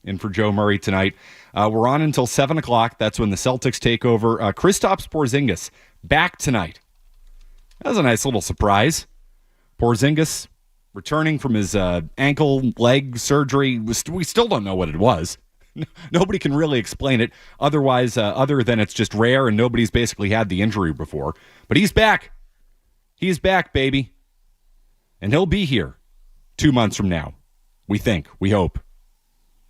in for Joe Murray tonight. We're on until 7 o'clock. That's when the Celtics take over. Kristaps Porzingis back tonight. That was a nice little surprise. Porzingis returning from his ankle, leg surgery. We still don't know what it was. Nobody can really explain it otherwise, other than it's just rare and nobody's basically had the injury before. But he's back. He's back, baby. And he'll be here 2 months from now. We think. We hope.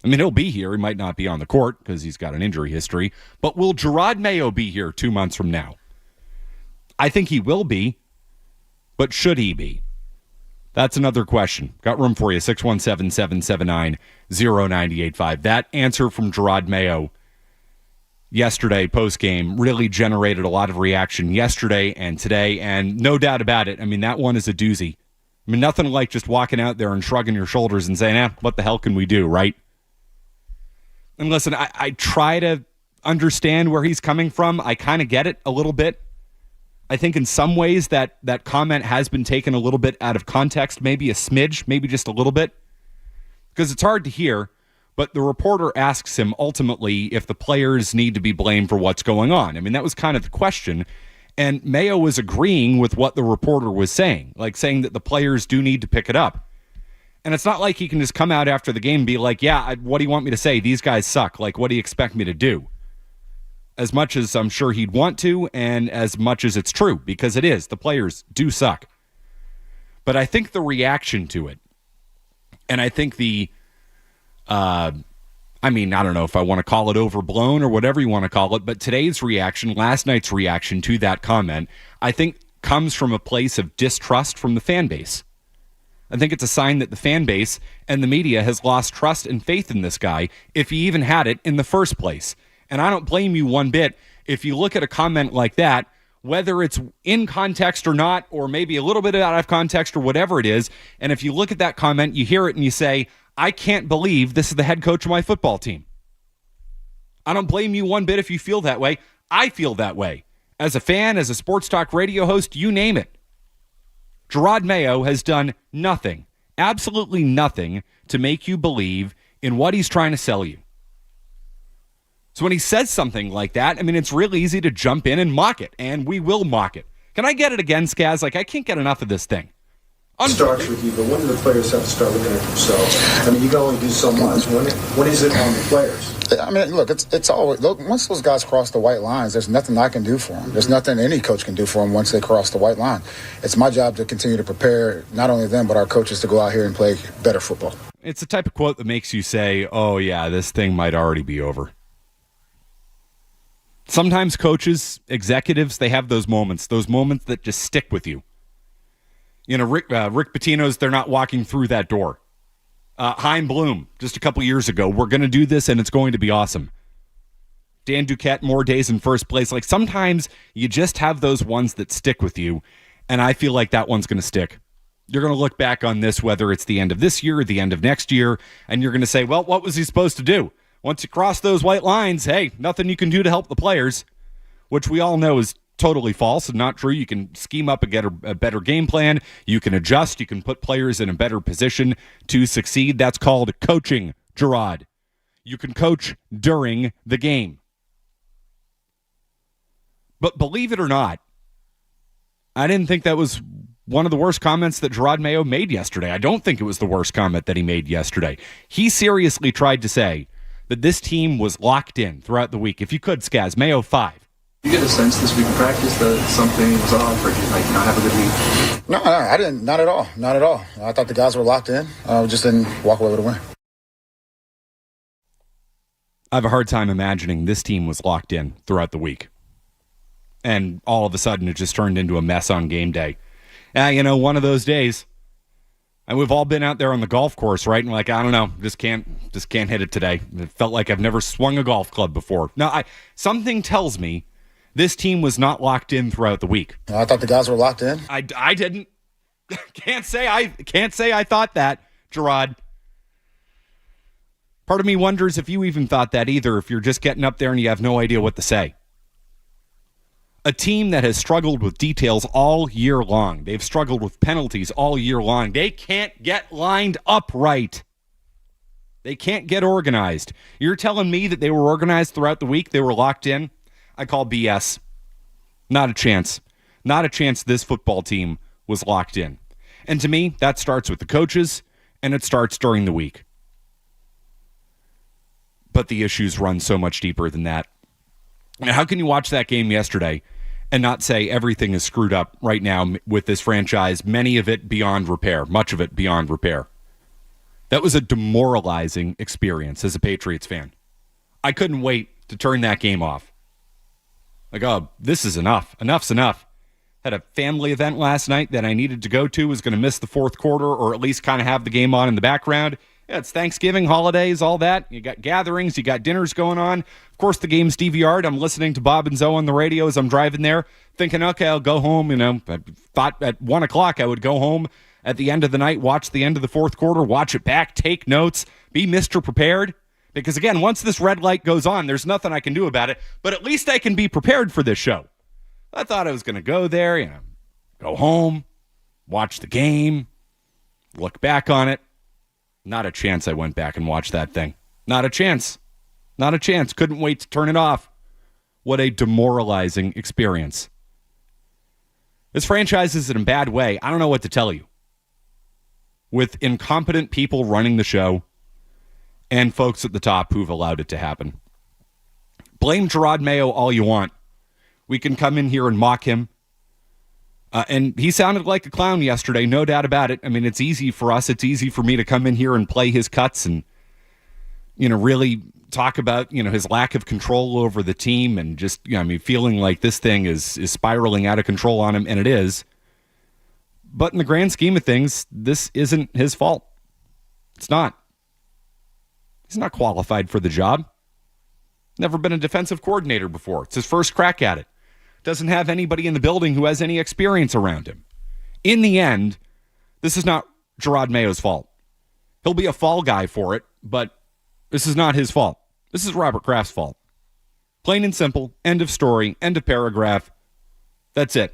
I mean, he'll be here. He might not be on the court because he's got an injury history. But will Jerod Mayo be here 2 months from now? I think he will be. But should he be? That's another question. Got room for you. 617-779-0985. That answer from Jerod Mayo yesterday postgame really generated a lot of reaction yesterday and today. And no doubt about it, I mean, that one is a doozy. I mean, nothing like just walking out there and shrugging your shoulders and saying, what the hell can we do, right? And listen, I try to understand where he's coming from. I kind of get it a little bit. I think in some ways that comment has been taken a little bit out of context, maybe a smidge, maybe just a little bit, because it's hard to hear. But the reporter asks him ultimately if the players need to be blamed for what's going on. I mean, that was kind of the question. And Mayo was agreeing with what the reporter was saying, like saying that the players do need to pick it up. And it's not like he can just come out after the game and be like, what do you want me to say? These guys suck. Like, what do you expect me to do? As much as I'm sure he'd want to, and as much as it's true, because it is. The players do suck. But I think the reaction to it, and I think I don't know if I want to call it overblown or whatever you want to call it, but today's reaction, last night's reaction to that comment, I think comes from a place of distrust from the fan base. I think it's a sign that the fan base and the media has lost trust and faith in this guy, if he even had it in the first place. And I don't blame you one bit if you look at a comment like that, whether it's in context or not, or maybe a little bit out of context or whatever it is, and if you look at that comment, you hear it and you say, I can't believe this is the head coach of my football team. I don't blame you one bit if you feel that way. I feel that way. As a fan, as a sports talk radio host, you name it. Jerod Mayo has done nothing, absolutely nothing, to make you believe in what he's trying to sell you. So when he says something like that, I mean, it's real easy to jump in and mock it, and we will mock it. Can I get it again, Skaz? Like, I can't get enough of this thing. Starts with you, but when do the players have to start looking at themselves? I mean, you can only do so much. When is it on the players? I mean, look, it's always, look, once those guys cross the white lines, there's nothing I can do for them. There's nothing any coach can do for them once they cross the white line. It's my job to continue to prepare not only them, but our coaches to go out here and play better football. It's the type of quote that makes you say, oh, yeah, this thing might already be over. Sometimes coaches, executives, they have those moments that just stick with you. You know, Rick Pitino's, they're not walking through that door. Chaim Bloom, just a couple years ago, we're going to do this and it's going to be awesome. Dan Duquette, more days in first place. Like, sometimes you just have those ones that stick with you, and I feel like that one's going to stick. You're going to look back on this, whether it's the end of this year or the end of next year, and you're going to say, well, what was he supposed to do? Once you cross those white lines, hey, nothing you can do to help the players, which we all know is totally false and not true. You can scheme up a better game plan. You can adjust. You can put players in a better position to succeed. That's called coaching, Jerod. You can coach during the game. But believe it or not, I didn't think that was one of the worst comments that Jerod Mayo made yesterday. I don't think it was the worst comment that he made yesterday. He seriously tried to say that this team was locked in throughout the week. If you could, Skaz, Mayo 5. You get a sense this week in practice that something was off, or did you not have a good week? No, I didn't. Not at all. Not at all. I thought the guys were locked in. Just didn't walk away with a win. I have a hard time imagining this team was locked in throughout the week. And all of a sudden it just turned into a mess on game day. One of those days. And we've all been out there on the golf course, right? And like, I don't know, just can't hit it today. It felt like I've never swung a golf club before. No, something tells me this team was not locked in throughout the week. I thought the guys were locked in. I didn't. Can't say I thought that, Jerod. Part of me wonders if you even thought that either, if you're just getting up there and you have no idea what to say. A team that has struggled with details all year long. They've struggled with penalties all year long. They can't get lined up right. They can't get organized. You're telling me that they were organized throughout the week? They were locked in? I call BS. Not a chance. Not a chance this football team was locked in. And to me, that starts with the coaches, and it starts during the week. But the issues run so much deeper than that. Now, how can you watch that game yesterday and not say everything is screwed up right now with this franchise, many of it beyond repair, much of it beyond repair? That was a demoralizing experience as a Patriots fan. I couldn't wait to turn that game off. Like, oh, this is enough. Enough's enough. Had a family event last night that I needed to go to, was going to miss the fourth quarter or at least kind of have the game on in the background. Yeah, it's Thanksgiving, holidays, all that. You got gatherings, you got dinners going on. Of course, the game's DVR'd. I'm listening to Bob and Zoe on the radio as I'm driving there, thinking, okay, I'll go home. I thought at 1 o'clock I would go home at the end of the night, watch the end of the fourth quarter, watch it back, take notes, be Mr. Prepared. Because, again, once this red light goes on, there's nothing I can do about it. But at least I can be prepared for this show. I thought I was going to go there, go home, watch the game, look back on it. Not a chance I went back and watched that thing. Not a chance. Not a chance. Couldn't wait to turn it off. What a demoralizing experience. This franchise is in a bad way. I don't know what to tell you. With incompetent people running the show and folks at the top who've allowed it to happen. Blame Jerod Mayo all you want. We can come in here and mock him. And he sounded like a clown yesterday, no doubt about it. I mean, it's easy for us. It's easy for me to come in here and play his cuts and, really talk about, his lack of control over the team and just, feeling like this thing is spiraling out of control on him, and it is. But in the grand scheme of things, this isn't his fault. It's not. He's not qualified for the job. Never been a defensive coordinator before. It's his first crack at it. Doesn't have anybody in the building who has any experience around him. In the end, this is not Jerod Mayo's fault. He'll be a fall guy for it, but this is not his fault. This is Robert Kraft's fault. Plain and simple. End of story. End of paragraph. That's it.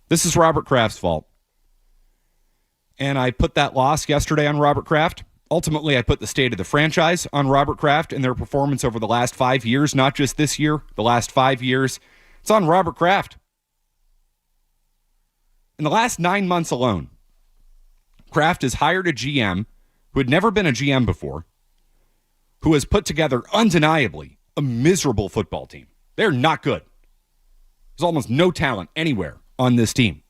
This is Robert Kraft's fault. And I put that loss yesterday on Robert Kraft. Ultimately, I put the state of the franchise on Robert Kraft and their performance over the last 5 years, not just this year, the last 5 years. It's on Robert Kraft. In the last 9 months alone, Kraft has hired a GM who had never been a GM before, who has put together undeniably a miserable football team. They're not good. There's almost no talent anywhere on this team.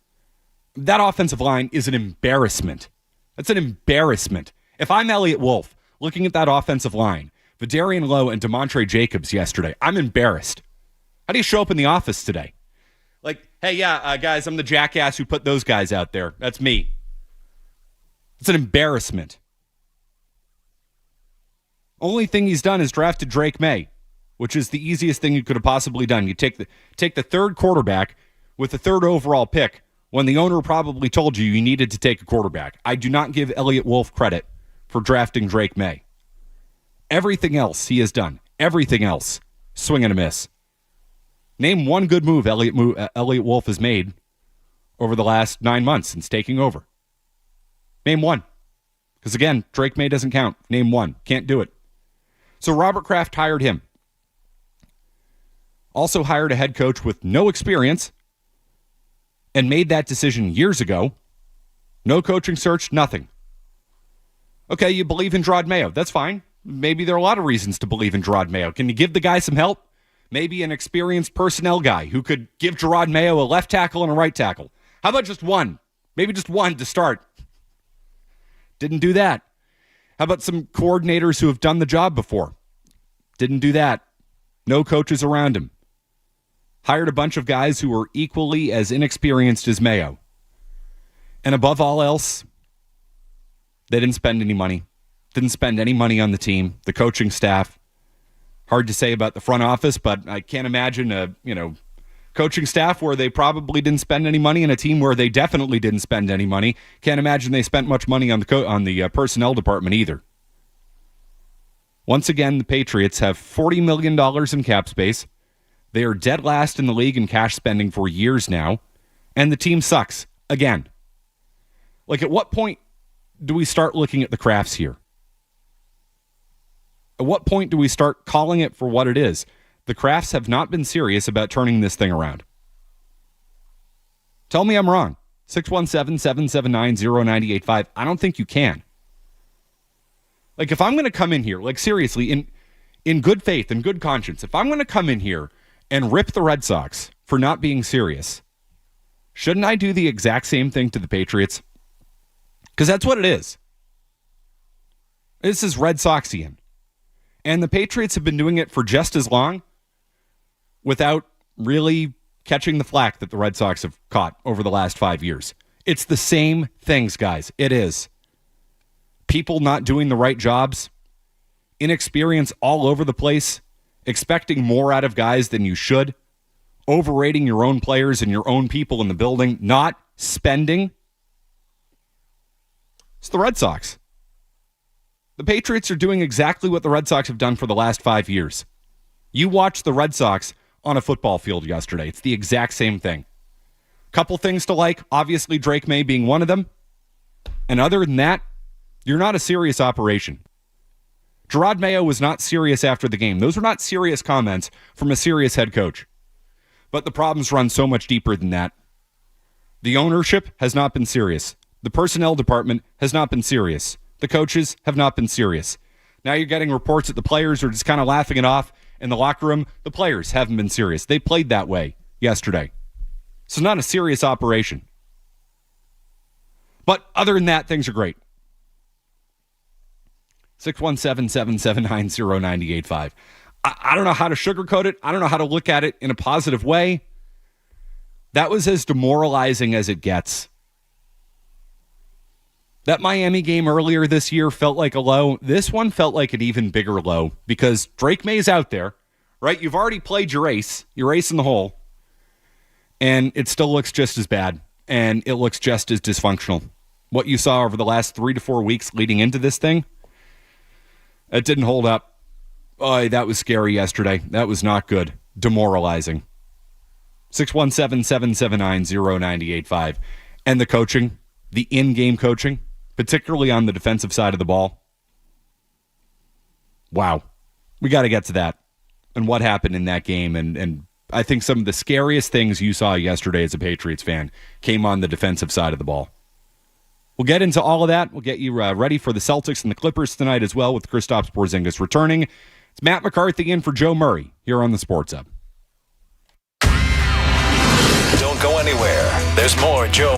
That offensive line is an embarrassment. That's an embarrassment. If I'm Elliott Wolf looking at that offensive line, Vidarian Lowe and DeMontre Jacobs yesterday, I'm embarrassed. How do you show up in the office today? Like, hey, guys, I'm the jackass who put those guys out there. That's me. It's an embarrassment. Only thing he's done is drafted Drake Maye, which is the easiest thing you could have possibly done. You take the third quarterback with the third overall pick when the owner probably told you needed to take a quarterback. I do not give Elliott Wolf credit for drafting Drake Maye. Everything else he has done, everything else, swing and a miss. Name one good move Elliott Wolf has made over the last 9 months since taking over. Name one. Because again, Drake Maye doesn't count. Name one. Can't do it. So Robert Kraft hired him. Also hired a head coach with no experience and made that decision years ago. No coaching search, nothing. Okay, you believe in Jerod Mayo. That's fine. Maybe there are a lot of reasons to believe in Jerod Mayo. Can you give the guy some help? Maybe an experienced personnel guy who could give Jerod Mayo a left tackle and a right tackle. How about just one? Maybe just one to start. Didn't do that. How about some coordinators who have done the job before? Didn't do that. No coaches around him. Hired a bunch of guys who were equally as inexperienced as Mayo. And above all else, they didn't spend any money. Didn't spend any money on the team, the coaching staff. Hard to say about the front office, but I can't imagine a coaching staff where they probably didn't spend any money and a team where they definitely didn't spend any money. Can't imagine they spent much money on the personnel department either. Once again, the Patriots have $40 million in cap space. They are dead last in the league in cash spending for years now, and the team sucks again. Like, at what point do we start looking at the Crafts here? At what point do we start calling it for what it is? The Crafts have not been serious about turning this thing around. Tell me I'm wrong. 617-779-0985. I don't think you can. Like, if I'm going to come in here, like, seriously, in good faith and good conscience, if I'm going to come in here and rip the Red Sox for not being serious, shouldn't I do the exact same thing to the Patriots? Because that's what it is. This is Red Soxian. And the Patriots have been doing it for just as long without really catching the flack that the Red Sox have caught over the last 5 years. It's the same things, guys. It is. People not doing the right jobs, inexperience all over the place, expecting more out of guys than you should, overrating your own players and your own people in the building, not spending. It's the Red Sox. The Patriots are doing exactly what the Red Sox have done for the last 5 years. You watched the Red Sox on a football field yesterday. It's the exact same thing. Couple things to like, obviously Drake Maye being one of them. And other than that, you're not a serious operation. Jerod Mayo was not serious after the game. Those were not serious comments from a serious head coach. But the problems run so much deeper than that. The ownership has not been serious. The personnel department has not been serious. The coaches have not been serious. Now you're getting reports that the players are just kind of laughing it off in the locker room. The players haven't been serious. They played that way yesterday. So not a serious operation. But other than that, things are great. 617-779-0985. I don't know how to sugarcoat it. I don't know how to look at it in a positive way. That was as demoralizing as it gets. That Miami game earlier this year felt like a low. This one felt like an even bigger low because Drake May's out there, right? You've already played your ace in the hole, and it still looks just as bad, and it looks just as dysfunctional. What you saw over the last 3 to 4 weeks leading into this thing, it didn't hold up. Oh, that was scary yesterday. That was not good. Demoralizing. 617-779-0985. And the coaching, the in-game coaching, particularly on the defensive side of the ball. Wow. We got to get to that and what happened in that game. And I think some of the scariest things you saw yesterday as a Patriots fan came on the defensive side of the ball. We'll get into all of that. We'll get you ready for the Celtics and the Clippers tonight as well with Kristaps Porzingis returning. It's Matt McCarthy in for Joe Murray here on the Sports Hub. Don't go anywhere. There's more Joe.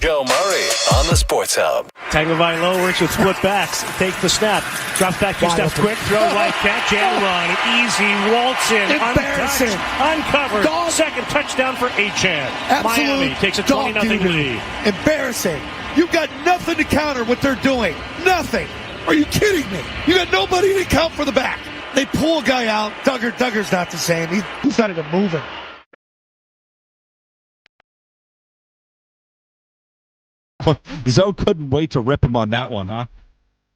Joe Murray on the Sports Hub. Tagovailoa works with split backs. Takes the snap. Drops back 2 steps quick. Throw right catch and run. Easy waltz in. Embarrassing. Uncovered. Dog. Second touchdown for Achan. Absolute Miami takes a 20-0 lead. Embarrassing. You got nothing to counter what they're doing. Nothing. Are you kidding me? You got nobody to count for the back. They pull a guy out. Duggar's not the same. He's not even moving. Zoe couldn't wait to rip him on that one, huh?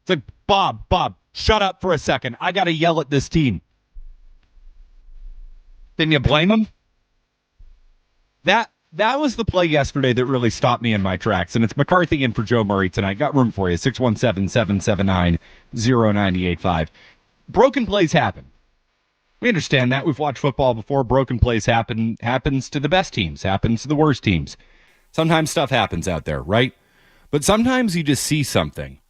It's like, Bob, shut up for a second. I got to yell at this team. Didn't you blame him? That was the play yesterday that really stopped me in my tracks, and it's McCarthy in for Joe Murray tonight. Got room for you, 617-779-0985. Broken plays happen. We understand that. We've watched football before. Broken plays happens to the best teams, happens to the worst teams. Sometimes stuff happens out there, right? But sometimes you just see something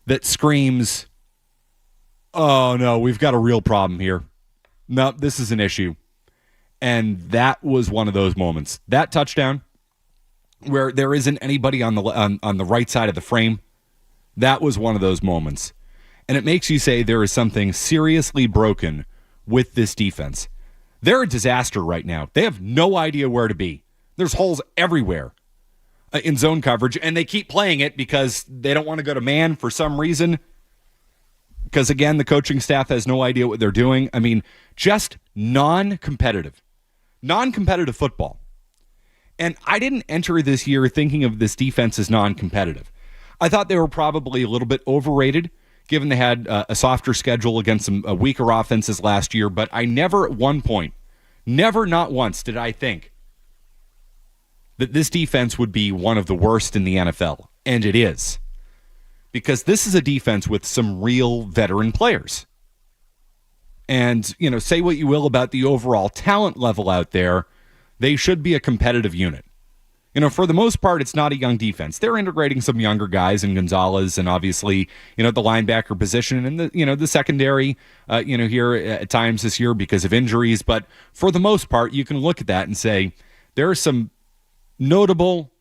that screams, oh, no, we've got a real problem here. No, this is an issue. And that was one of those moments. That touchdown where there isn't anybody on the right side of the frame, that was one of those moments. And it makes you say there is something seriously broken with this defense. They're a disaster right now. They have no idea where to be. There's holes everywhere in zone coverage, and they keep playing it because they don't want to go to man for some reason. Because, again, the coaching staff has no idea what they're doing. I mean, just non-competitive football. And I didn't enter this year thinking of this defense as non-competitive. I thought they were probably a little bit overrated, given they had a softer schedule against some weaker offenses last year. But I never at one point, not once, did I think that this defense would be one of the worst in the NFL. And it is. Because this is a defense with some real veteran players. And, say what you will about the overall talent level out there, they should be a competitive unit. For the most part, it's not a young defense. They're integrating some younger guys in Gonzalez and obviously, the linebacker position and the secondary, here at times this year because of injuries. But for the most part, you can look at that and say there are some notable,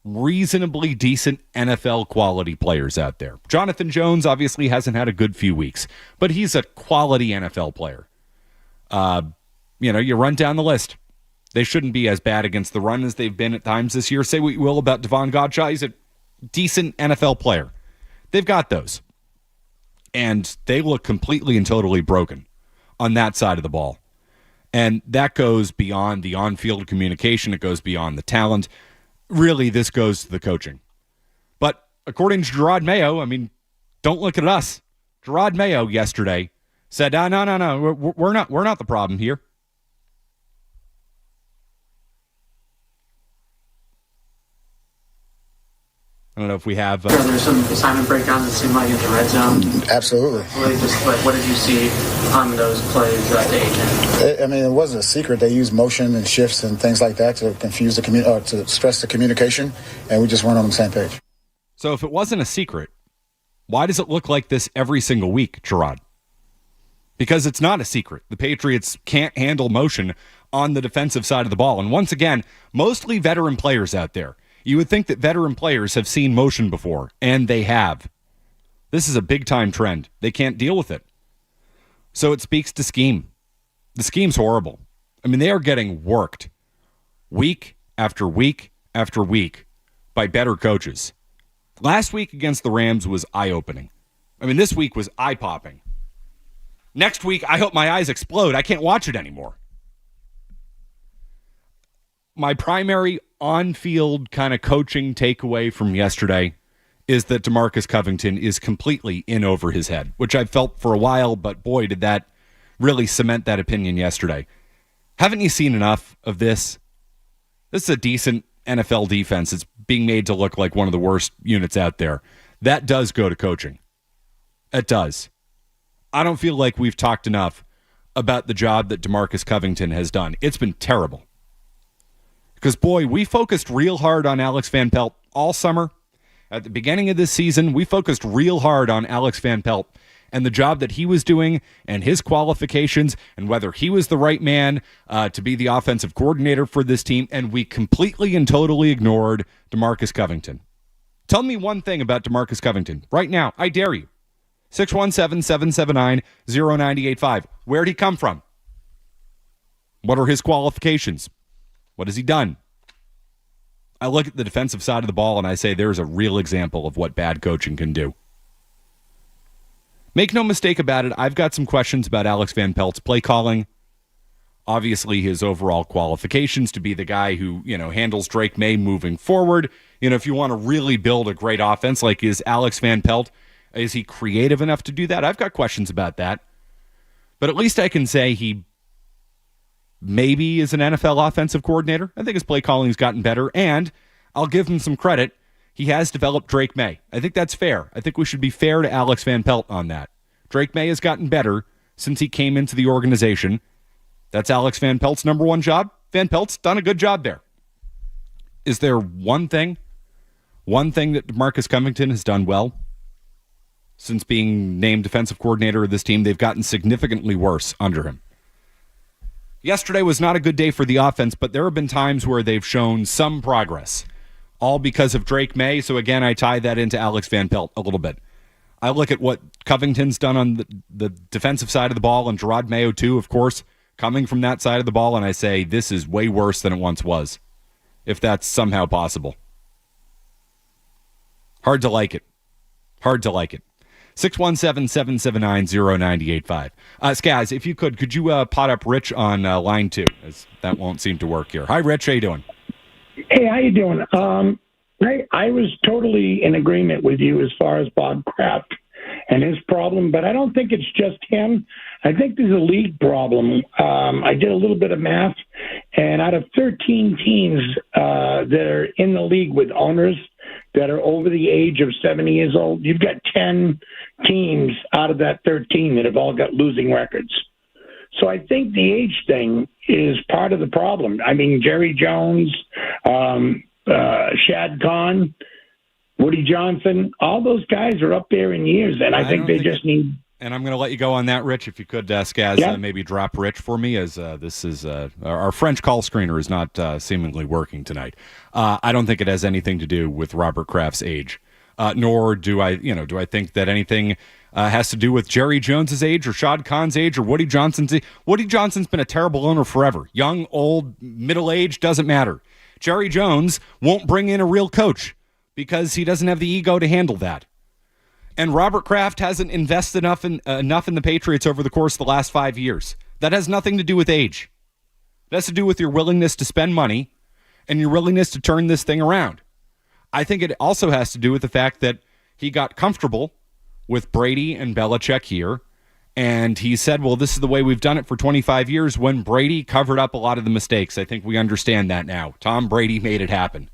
reasonably decent NFL quality players out there. Jonathan Jones obviously hasn't had a good few weeks, but he's a quality NFL player. You run down the list. They shouldn't be as bad against the run as they've been at times this year. Say what you will about Devon Godchaux. He's a decent NFL player. They've got those. And they look completely and totally broken on that side of the ball. And that goes beyond the on-field communication. It goes beyond the talent. Really, this goes to the coaching. But according to Jerod Mayo, don't look at us. Jerod Mayo yesterday said, no, we're not the problem here. I don't know if we have... There's some assignment breakdowns that seem like in the red zone. Absolutely. Really just, what did you see on those plays to Agent? It wasn't a secret. They used motion and shifts and things like that to confuse to stress the communication, and we just weren't on the same page. So if it wasn't a secret, why does it look like this every single week, Jerod? Because it's not a secret. The Patriots can't handle motion on the defensive side of the ball. And once again, mostly veteran players out there. You would think that veteran players have seen motion before, and they have. This is a big-time trend. They can't deal with it. So it speaks to scheme. The scheme's horrible. They are getting worked week after week after week by better coaches. Last week against the Rams was eye-opening. This week was eye-popping. Next week, I hope my eyes explode. I can't watch it anymore. My primary on-field kind of coaching takeaway from yesterday is that DeMarcus Covington is completely in over his head, which I've felt for a while, but boy, did that really cement that opinion yesterday. Haven't you seen enough of this? This is a decent NFL defense. It's being made to look like one of the worst units out there. That does go to coaching. It does. I don't feel like we've talked enough about the job that DeMarcus Covington has done. It's been terrible. Because, boy, we focused real hard on Alex Van Pelt all summer. At the beginning of this season, we focused real hard on Alex Van Pelt and the job that he was doing and his qualifications and whether he was the right man to be the offensive coordinator for this team, and we completely and totally ignored DeMarcus Covington. Tell me one thing about DeMarcus Covington right now. I dare you. 617-779-0985. Where'd he come from? What are his qualifications? What has he done? I look at the defensive side of the ball and I say there's a real example of what bad coaching can do. Make no mistake about it, I've got some questions about Alex Van Pelt's play calling. Obviously, his overall qualifications to be the guy who, handles Drake Maye moving forward. If you want to really build a great offense, like is Alex Van Pelt, is he creative enough to do that? I've got questions about that. But at least I can say he maybe is an NFL offensive coordinator. I think his play calling's gotten better, and I'll give him some credit. He has developed Drake Maye. I think that's fair. I think we should be fair to Alex Van Pelt on that. Drake Maye has gotten better since he came into the organization. That's Alex Van Pelt's number one job. Van Pelt's done a good job there. Is there one thing that DeMarcus Covington has done well since being named defensive coordinator of this team? They've gotten significantly worse under him. Yesterday was not a good day for the offense, but there have been times where they've shown some progress, all because of Drake Maye. So again, I tie that into Alex Van Pelt a little bit. I look at what Covington's done on the defensive side of the ball, and Jerod Mayo too, of course, coming from that side of the ball, and I say this is way worse than it once was, if that's somehow possible. Hard to like it. 617-779-0985. Skaz, if you could you pot up Rich on line 2? As that won't seem to work here. Hi, Rich. How you doing? Hey, how you doing? I was totally in agreement with you as far as Bob Kraft and his problem, but I don't think it's just him. I think there's a league problem. I did a little bit of math, and out of 13 teams that are in the league with owners that are over the age of 70 years old, you've got 10 teams out of that 13 that have all got losing records. So I think the age thing is part of the problem. I mean, Jerry Jones, Shad Khan, Woody Johnson, all those guys are up there in years, and I think they just need... And I'm going to let you go on that, Rich. If you could, Skaz, maybe drop Rich for me, as this is our French call screener is not seemingly working tonight. I don't think it has anything to do with Robert Kraft's age, nor do I think that anything has to do with Jerry Jones's age or Shad Khan's age or Woody Johnson's age. Woody Johnson's been a terrible owner forever. Young, old, middle-aged, doesn't matter. Jerry Jones won't bring in a real coach because he doesn't have the ego to handle that. And Robert Kraft hasn't invested enough in the Patriots over the course of the last 5 years. That has nothing to do with age. It has to do with your willingness to spend money and your willingness to turn this thing around. I think it also has to do with the fact that he got comfortable with Brady and Belichick here, and he said, well, this is the way we've done it for 25 years when Brady covered up a lot of the mistakes. I think we understand that now. Tom Brady made it happen.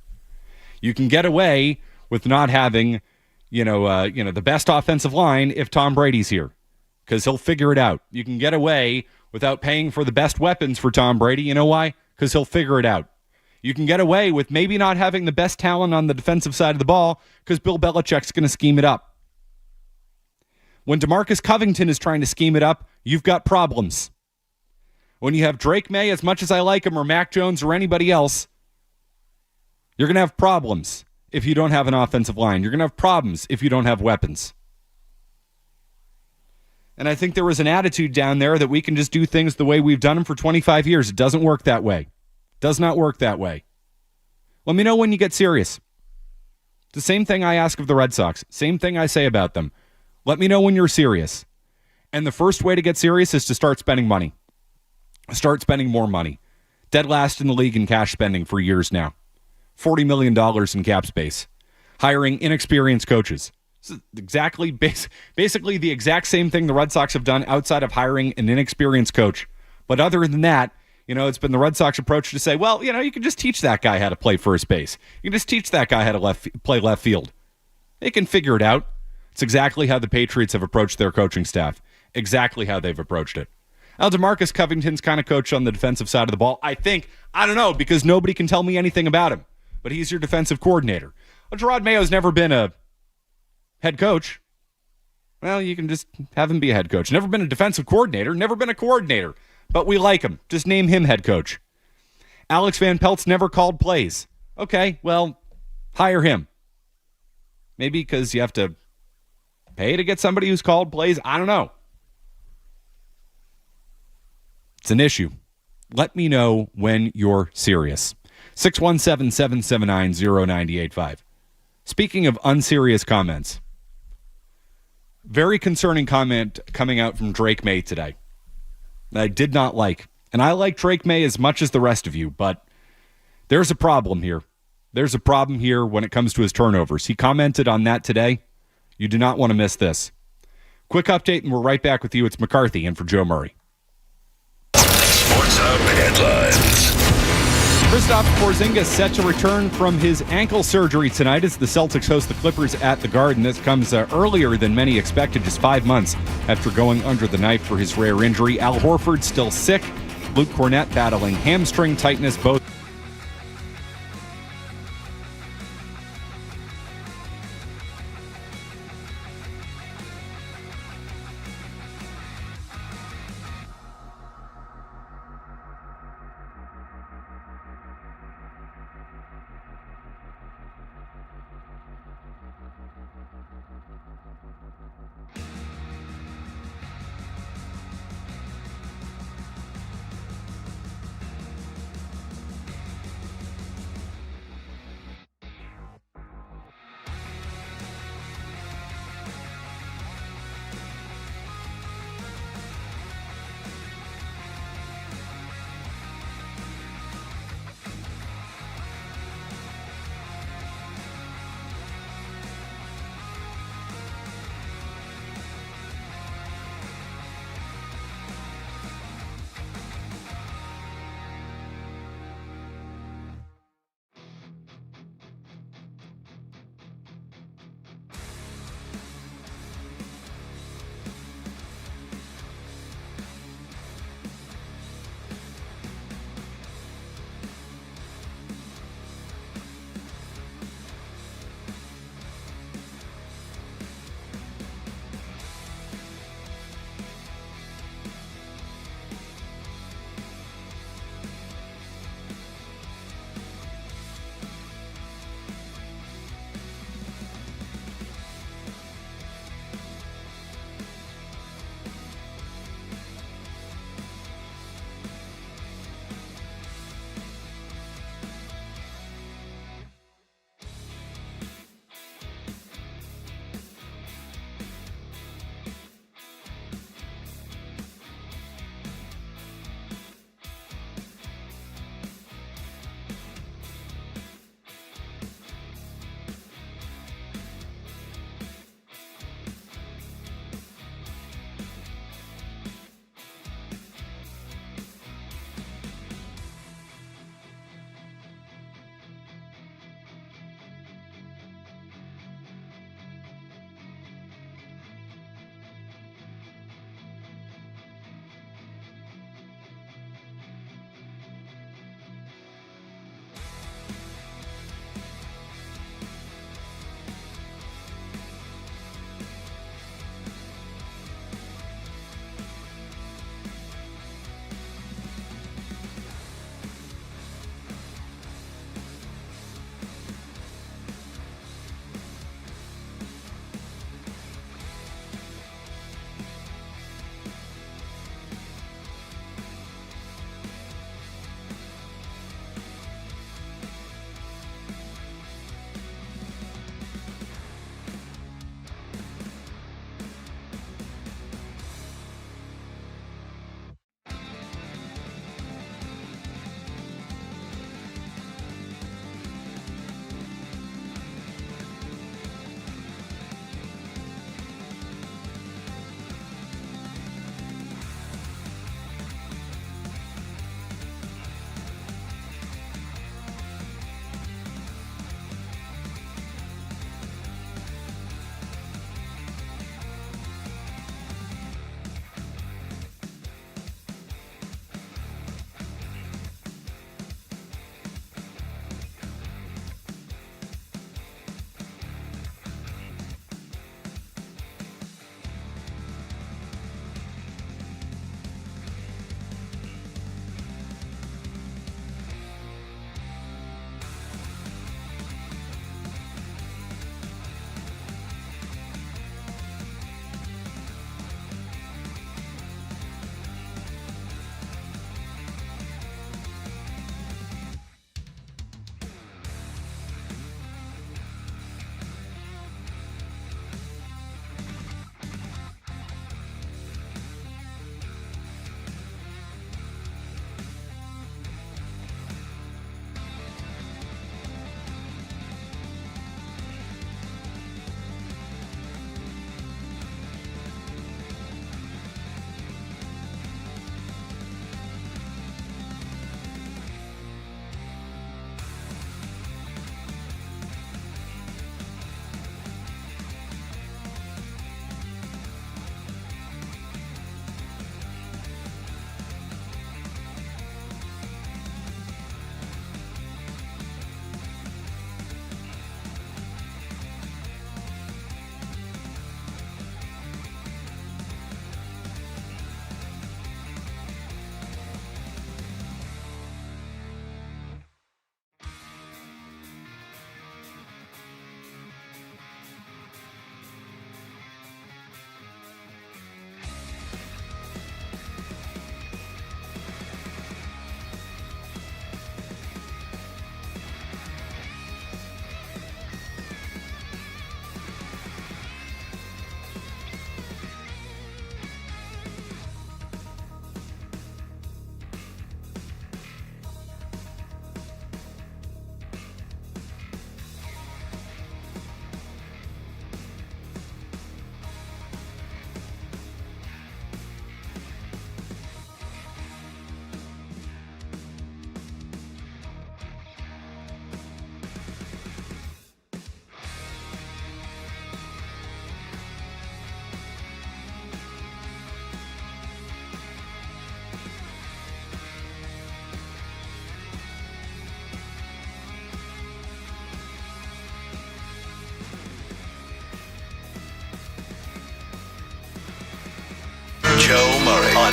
You can get away with not having the best offensive line if Tom Brady's here, because he'll figure it out. You can get away without paying for the best weapons for Tom Brady. You know why? Because he'll figure it out. You can get away with maybe not having the best talent on the defensive side of the ball because Bill Belichick's going to scheme it up. When DeMarcus Covington is trying to scheme it up, you've got problems. When you have Drake Maye, as much as I like him, or Mac Jones or anybody else, you're going to have problems. If you don't have an offensive line, you're going to have problems if you don't have weapons. And I think there was an attitude down there that we can just do things the way we've done them for 25 years. It doesn't work that way. Does not work that way. Let me know when you get serious. The same thing I ask of the Red Sox. Same thing I say about them. Let me know when you're serious. And the first way to get serious is to start spending money. Start spending more money. Dead last in the league in cash spending for years now. $40 million in cap space. Hiring inexperienced coaches. Exactly, basically the exact same thing the Red Sox have done outside of hiring an inexperienced coach. But other than that, it's been the Red Sox approach to say, well, you can just teach that guy how to play first base. You can just teach that guy how to play left field. They can figure it out. It's exactly how the Patriots have approached their coaching staff. Exactly how they've approached it. Now, DeMarcus Covington's kind of coach on the defensive side of the ball. I don't know, because nobody can tell me anything about him. But he's your defensive coordinator. Well, Jerod Mayo's never been a head coach. Well, you can just have him be a head coach. Never been a defensive coordinator, never been a coordinator, but we like him. Just name him head coach. Alex Van Pelt's never called plays. Okay, well, hire him. Maybe because you have to pay to get somebody who's called plays. I don't know. It's an issue. Let me know when you're serious. 617-779-0985. Speaking of unserious comments, very concerning comment coming out from Drake Maye today that I did not like. And I like Drake Maye as much as the rest of you, but there's a problem here. There's a problem here when it comes to his turnovers. He commented on that today. You do not want to miss this. Quick update, and we're right back with you. It's McCarthy in for Joe Murray. Sports Hub headlines. Kristaps Porzingis set to return from his ankle surgery tonight as the Celtics host the Clippers at the Garden. This comes earlier than many expected, just 5 months after going under the knife for his rare injury. Al Horford still sick. Luke Cornett battling hamstring tightness. Both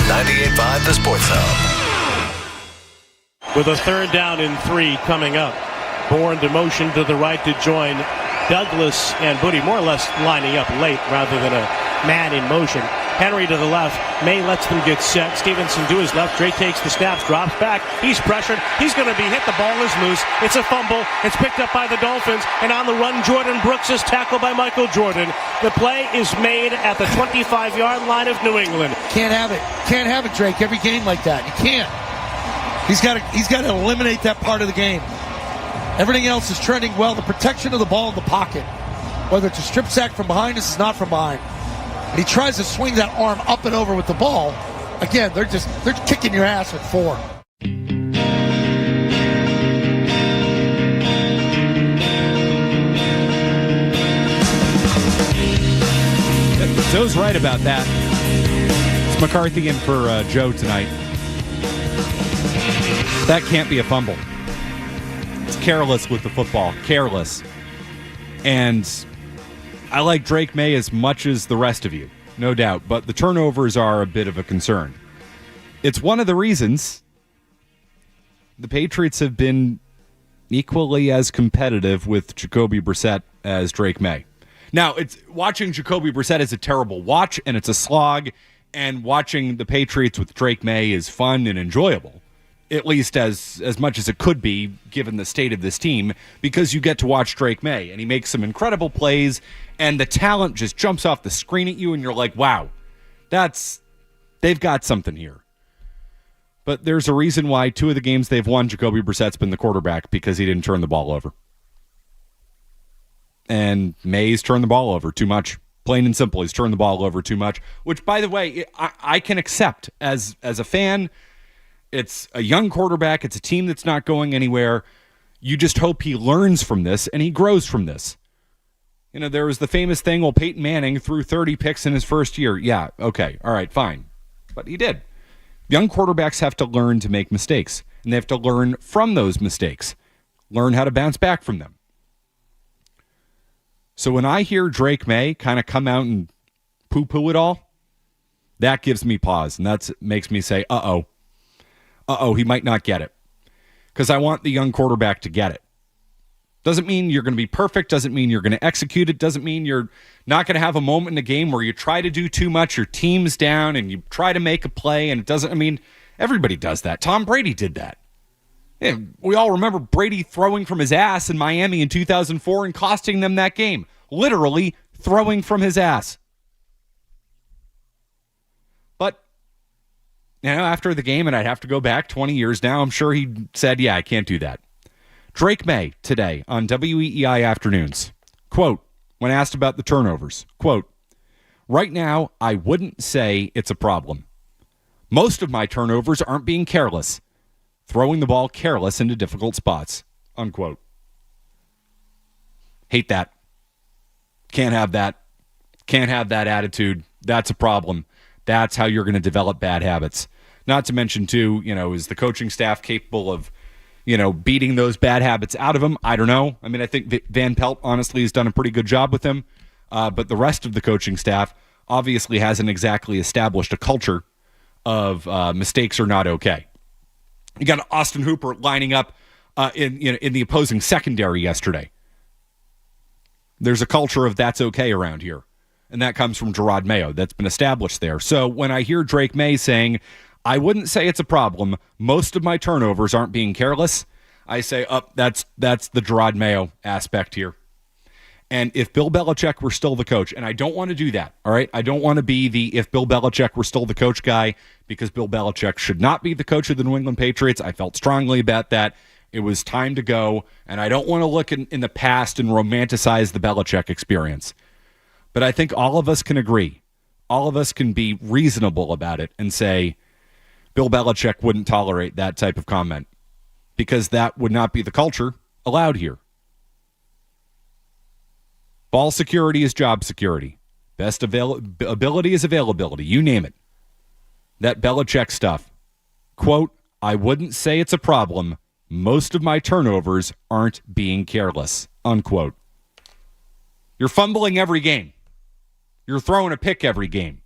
98.5 The Sports Hub. With a 3rd down and 3 coming up. Bourne to motion to the right to join Douglas and Booty, more or less lining up late rather than a man in motion. Henry to the left. May lets them get set. Stevenson to his left. Drake takes the snaps, drops back. He's pressured. He's going to be hit. The ball is loose. It's a fumble. It's picked up by the Dolphins. And on the run, Jordan Brooks is tackled by Michael Jordan. The play is made at the 25-yard line of New England. Can't have it. Can't have it, Drake. Every game like that. You can't. He's got to eliminate that part of the game. Everything else is trending well. The protection of the ball in the pocket, whether it's a strip sack from behind, this is not from behind. And he tries to swing that arm up and over with the ball. Again, they're kicking your ass with 4. Joe's right about that. It's McCarthy in for Joe tonight. That can't be a fumble. It's careless with the football. Careless. And I like Drake Maye as much as the rest of you, no doubt, but the turnovers are a bit of a concern. It's one of the reasons the Patriots have been equally as competitive with Jacoby Brissett as Drake Maye. Now, watching Jacoby Brissett is a terrible watch, and it's a slog, and watching the Patriots with Drake Maye is fun and enjoyable, at least as much as it could be given the state of this team, because you get to watch Drake Maye, and he makes some incredible plays, and the talent just jumps off the screen at you, and you're like, wow, they've got something here. But there's a reason why 2 of the games they've won, Jacoby Brissett's been the quarterback because he didn't turn the ball over. And Maye's turned the ball over too much. Plain and simple, he's turned the ball over too much, which, by the way, I can accept as a fan. It's a young quarterback. It's a team that's not going anywhere. You just hope he learns from this and he grows from this. You know, there was the famous thing, well, Peyton Manning threw 30 picks in his first year. Yeah, okay, all right, fine. But he did. Young quarterbacks have to learn to make mistakes, and they have to learn from those mistakes, learn how to bounce back from them. So when I hear Drake Maye kind of come out and poo-poo it all, that gives me pause, and that makes me say, he might not get it. Because I want the young quarterback to get it. Doesn't mean you're going to be perfect. Doesn't mean you're going to execute it. Doesn't mean you're not going to have a moment in a game where you try to do too much, your team's down, and you try to make a play, and it doesn't. I mean, everybody does that. Tom Brady did that. And we all remember Brady throwing from his ass in Miami in 2004 and costing them that game. Literally throwing from his ass. But, you know, after the game, and I'd have to go back 20 years now, I'm sure he said, yeah, I can't do that. Drake Maye today on WEEI Afternoons, quote, when asked about the turnovers, quote, right now, I wouldn't say it's a problem. Most of my turnovers aren't being careless. Throwing the ball careless into difficult spots, unquote. Hate that. Can't have that. Can't have that attitude. That's a problem. That's how you're going to develop bad habits. Not to mention, too, you know, is the coaching staff capable of, you know, beating those bad habits out of him? I don't know. I mean, I think Van Pelt, honestly, has done a pretty good job with him. But the rest of the coaching staff obviously hasn't exactly established a culture of mistakes are not okay. You got Austin Hooper lining up in the opposing secondary yesterday. There's a culture of that's okay around here. And that comes from Jerod Mayo. That's been established there. So when I hear Drake Maye saying, I wouldn't say it's a problem, most of my turnovers aren't being careless, I say, that's the Jerod Mayo aspect here. And if Bill Belichick were still the coach, and I don't want to do that, all right? I don't want to be the if Bill Belichick were still the coach guy, because Bill Belichick should not be the coach of the New England Patriots. I felt strongly about that. It was time to go, and I don't want to look in the past and romanticize the Belichick experience. But I think all of us can agree. All of us can be reasonable about it and say, Bill Belichick wouldn't tolerate that type of comment, because that would not be the culture allowed here. Ball security is job security. Best ability is availability. You name it. That Belichick stuff. Quote, I wouldn't say it's a problem. Most of my turnovers aren't being careless. Unquote. You're fumbling every game. You're throwing a pick every game.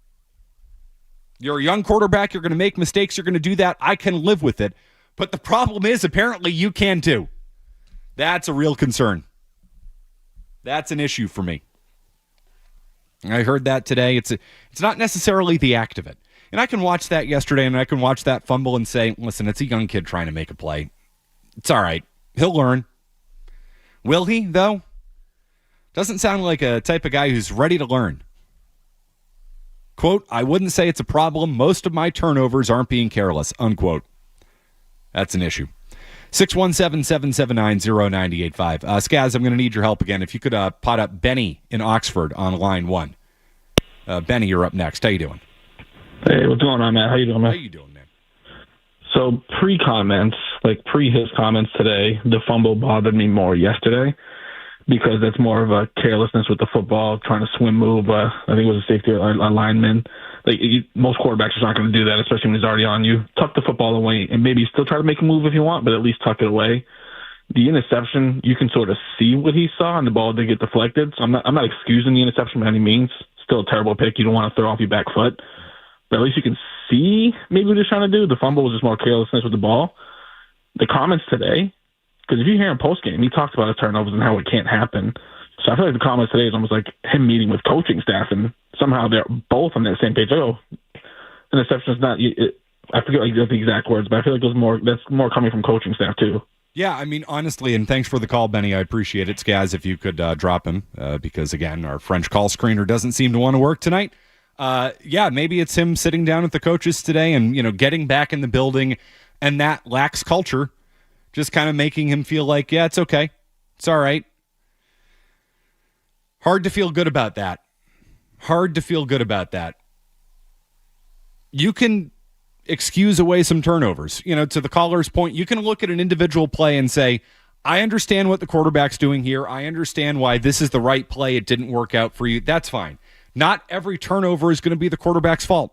You're a young quarterback. You're going to make mistakes. You're going to do that. I can live with it. But the problem is, apparently, you can too. That's a real concern. That's an issue for me. I heard that today. It's not necessarily the act of it. And I can watch that yesterday, and I can watch that fumble and say, listen, it's a young kid trying to make a play. It's all right. He'll learn. Will he, though? Doesn't sound like a type of guy who's ready to learn. Quote, I wouldn't say it's a problem. Most of my turnovers aren't being careless, unquote. That's an issue. 617-779-0985. Skaz, I'm going to need your help again. If you could pot up Benny in Oxford on line 1. Benny, you're up next. How you doing? Hey, what's going on, man? How you doing, man? How you doing, man? So pre-comments, like pre his comments today, the fumble bothered me more yesterday because that's more of a carelessness with the football, trying to swim move. I think it was a safety lineman. Most quarterbacks are not going to do that, especially when he's already on you. Tuck the football away and maybe still try to make a move if you want, but at least tuck it away. The interception, you can sort of see what he saw, and the ball did get deflected. So I'm not excusing the interception by any means. Still a terrible pick. You don't want to throw off your back foot. But at least you can see maybe what he's trying to do. The fumble was just more carelessness with the ball. The comments today, because if you hear him postgame, he talks about his turnovers and how it can't happen. So I feel like the comments today is almost like him meeting with coaching staff, and somehow they're both on that same page. Interception is not. I forget the exact words, but I feel like that's more coming from coaching staff too. Yeah, I mean, honestly, and thanks for the call, Benny. I appreciate it. Skaz, if you could drop him, because, again, our French call screener doesn't seem to want to work tonight. Yeah, maybe it's him sitting down with the coaches today and, getting back in the building, and that lax culture just kind of making him feel like, yeah, it's okay. It's all right. Hard to feel good about that. You can excuse away some turnovers. To the caller's point, you can look at an individual play and say, I understand what the quarterback's doing here. I understand why this is the right play. It didn't work out for you. That's fine. Not every turnover is going to be the quarterback's fault.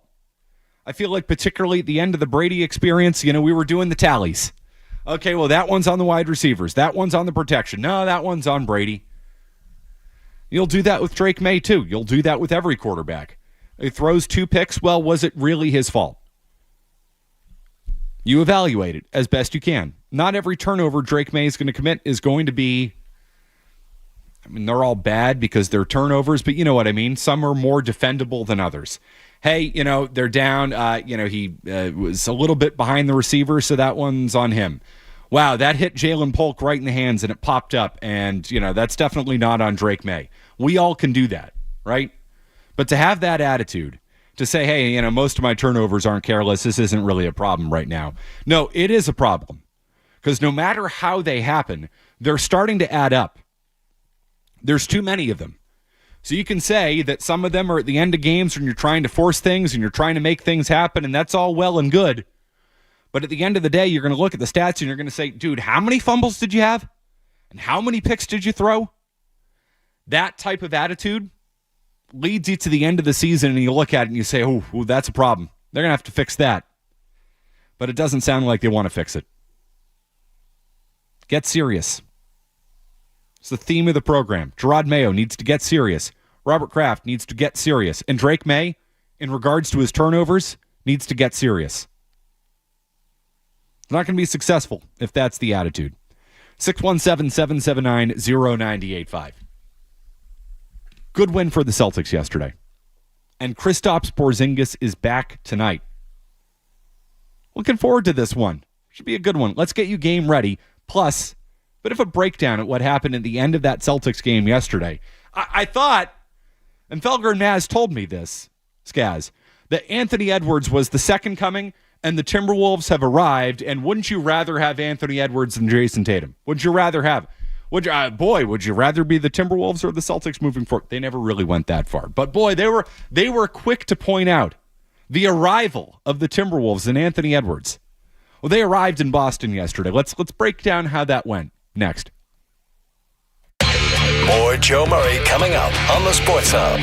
I feel like particularly at the end of the Brady experience, we were doing the tallies. Okay, well, that one's on the wide receivers. That one's on the protection. No, that one's on Brady. You'll do that with Drake Maye, too. You'll do that with every quarterback. He throws 2 picks. Well, was it really his fault? You evaluate it as best you can. Not every turnover Drake Maye is going to commit is going to be, they're all bad because they're turnovers, but you know what I mean. Some are more defendable than others. Hey, they're down. He was a little bit behind the receiver, so that one's on him. Wow, that hit Jalen Polk right in the hands, and it popped up, and, that's definitely not on Drake Maye. We all can do that, right? But to have that attitude, to say, hey, most of my turnovers aren't careless, this isn't really a problem right now. No, it is a problem. Because no matter how they happen, they're starting to add up. There's too many of them. So you can say that some of them are at the end of games when you're trying to force things and you're trying to make things happen, and that's all well and good. But at the end of the day, you're going to look at the stats and you're going to say, dude, how many fumbles did you have? And how many picks did you throw? That type of attitude leads you to the end of the season, and you look at it and you say, oh, that's a problem. They're going to have to fix that. But it doesn't sound like they want to fix it. Get serious. It's the theme of the program. Jerod Mayo needs to get serious. Robert Kraft needs to get serious. And Drake Maye, in regards to his turnovers, needs to get serious. It's not going to be successful if that's the attitude. 617-779-0985. Good win for the Celtics yesterday. And Kristaps Porzingis is back tonight. Looking forward to this one. Should be a good one. Let's get you game ready. Plus, a bit of a breakdown at what happened at the end of that Celtics game yesterday. I thought, and Felger and Maz told me this, Skaz, that Anthony Edwards was the second coming and the Timberwolves have arrived, and wouldn't you rather have Anthony Edwards than Jason Tatum? Would you rather have? Would you rather be the Timberwolves or the Celtics moving forward? They never really went that far. But boy, they were quick to point out the arrival of the Timberwolves and Anthony Edwards. Well, they arrived in Boston yesterday. Let's break down how that went next. More Joe Murray coming up on the Sports Hub.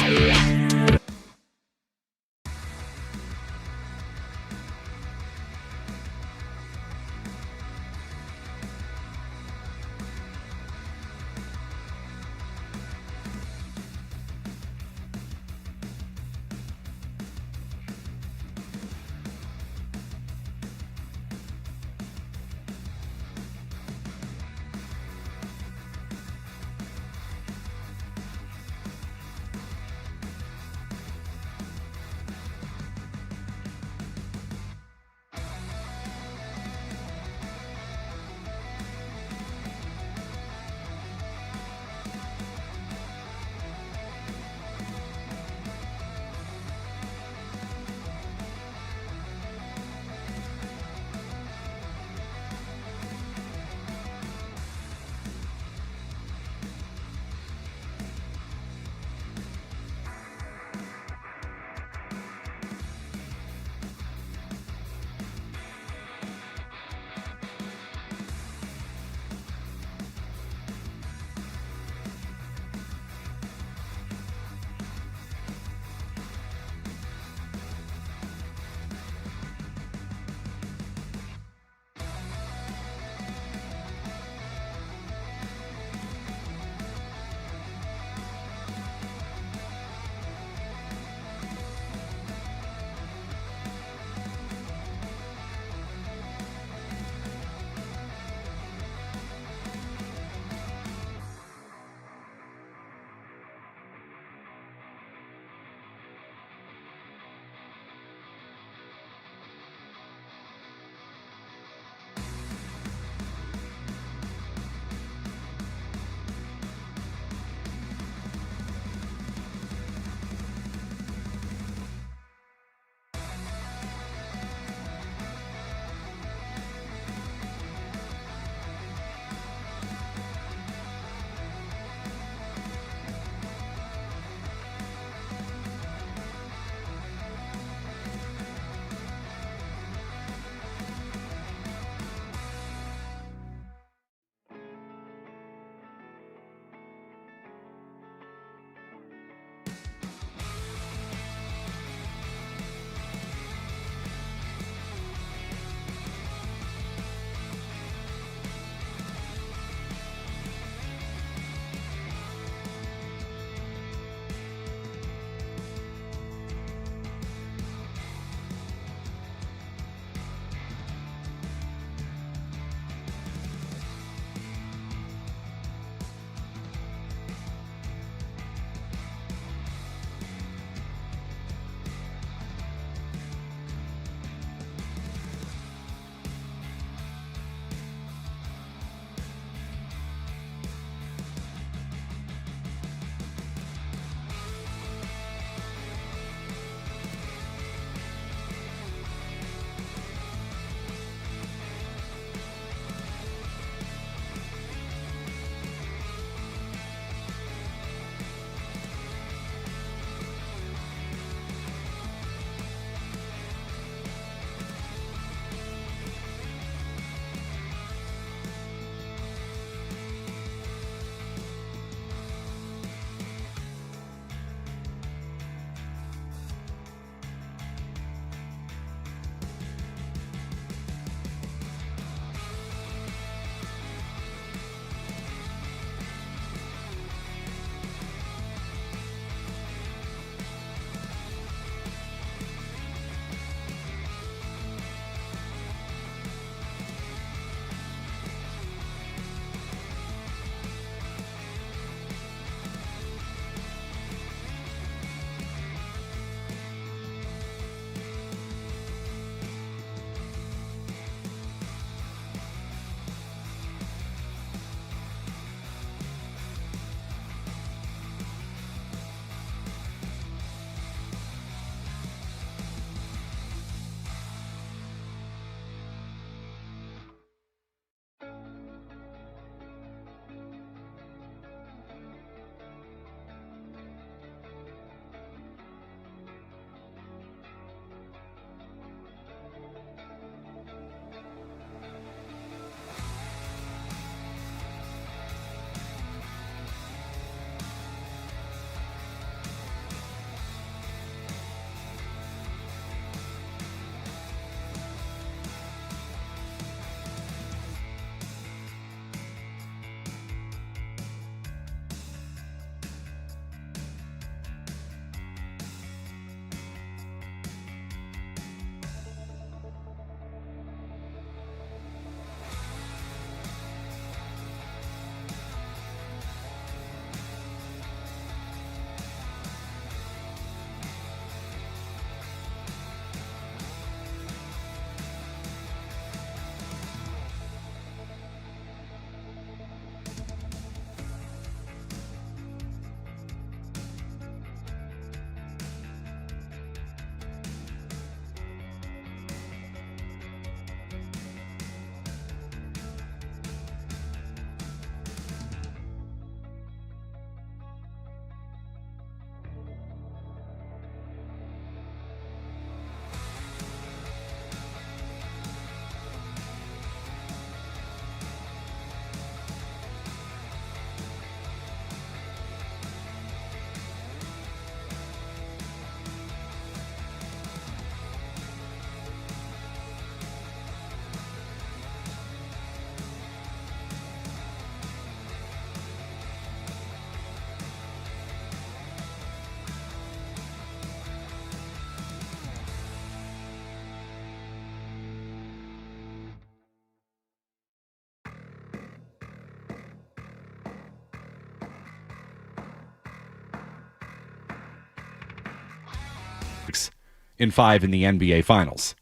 in 5 in the NBA Finals.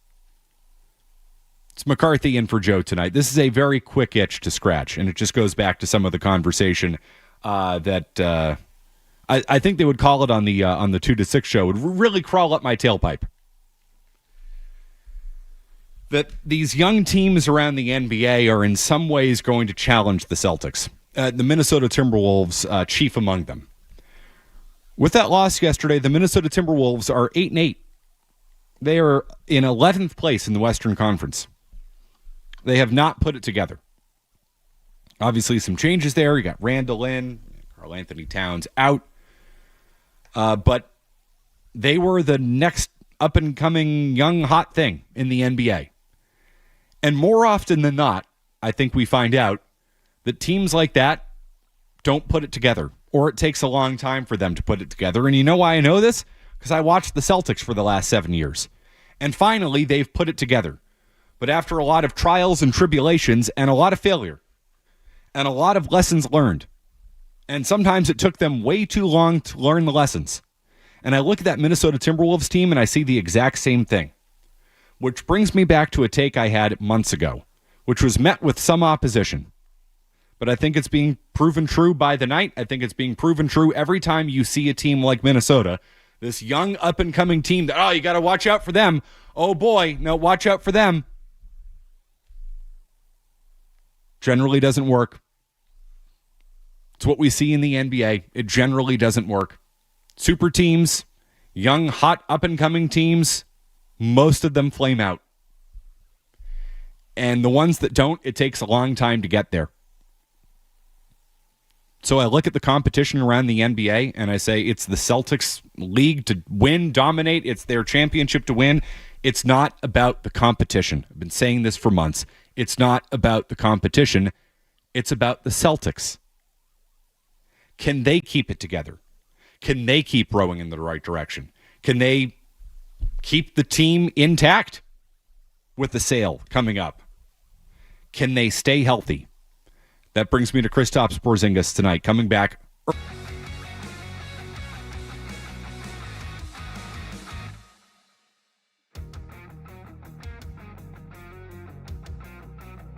It's McCarthy in for Joe tonight. This is a very quick itch to scratch, and it just goes back to some of the conversation that I think they would call it on the 2 to 6 show. Would really crawl up my tailpipe. That these young teams around the NBA are in some ways going to challenge the Celtics. The Minnesota Timberwolves, chief among them. With that loss yesterday, the Minnesota Timberwolves are 8-8. They are in 11th place in the Western Conference. They have not put it together. Obviously, some changes there. You got Randall in, Karl Anthony Towns out. But they were the next up-and-coming young hot thing in the NBA. And more often than not, I think we find out that teams like that don't put it together, or it takes a long time for them to put it together. And you know why I know this? Because I watched the Celtics for the last 7 years. And finally, they've put it together. But after a lot of trials and tribulations and a lot of failure and a lot of lessons learned, and sometimes it took them way too long to learn the lessons. And I look at that Minnesota Timberwolves team and I see the exact same thing. Which brings me back to a take I had months ago, which was met with some opposition. But I think it's being proven true by the night. I think it's being proven true every time you see a team like Minnesota, this young up-and-coming team that, oh, you got to watch out for them. Oh, boy, no, watch out for them. Generally doesn't work. It's what we see in the NBA. It generally doesn't work. Super teams, young, hot, up-and-coming teams, most of them flame out. And the ones that don't, it takes a long time to get there. So I look at the competition around the NBA and I say it's the Celtics league to win, dominate. It's their championship to win. It's not about the competition. I've been saying this for months. It's not about the competition. It's about the Celtics. Can they keep it together? Can they keep rowing in the right direction? Can they keep the team intact with the sale coming up? Can they stay healthy? That brings me to Kristaps Porzingis tonight, coming back